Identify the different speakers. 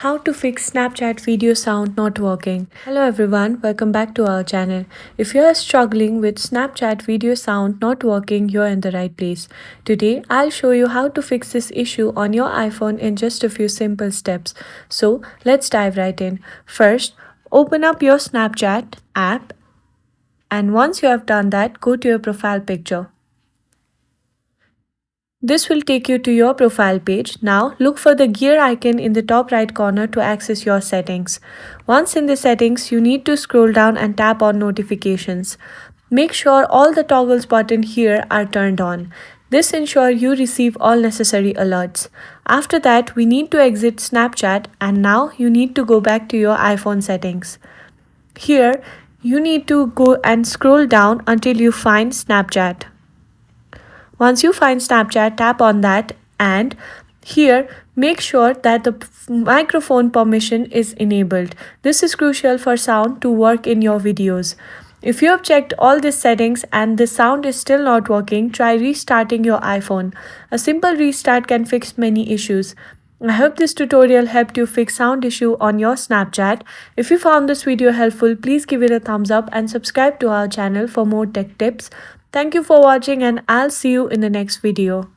Speaker 1: How to fix Snapchat video sound not working. Hello everyone, welcome back to our channel. If you are struggling with Snapchat video sound not working, you're in the right place. Today, I'll show you how to fix this issue on your iPhone in just a few simple steps. So, let's dive right in. First, open up your Snapchat app, and once you have done that, go to your profile picture. This will take you to your profile page. Now look for the gear icon in the top right corner to access your settings. Once in the settings, you need to scroll down and tap on notifications. Make sure all the toggles button here are turned on. This ensures you receive all necessary alerts. After that, we need to exit Snapchat and now you need to go back to your iPhone settings. Here, you need to go and scroll down until you find Snapchat. Once you find Snapchat, tap on that and here make sure that the microphone permission is enabled. This is crucial for sound to work in your videos. If you have checked all these settings and the sound is still not working, try restarting your iPhone. A simple restart can fix many issues. I hope this tutorial helped you fix sound issue on your Snapchat. If you found this video helpful, please give it a thumbs up and subscribe to our channel for more tech tips. Thank you for watching and I'll see you in the next video.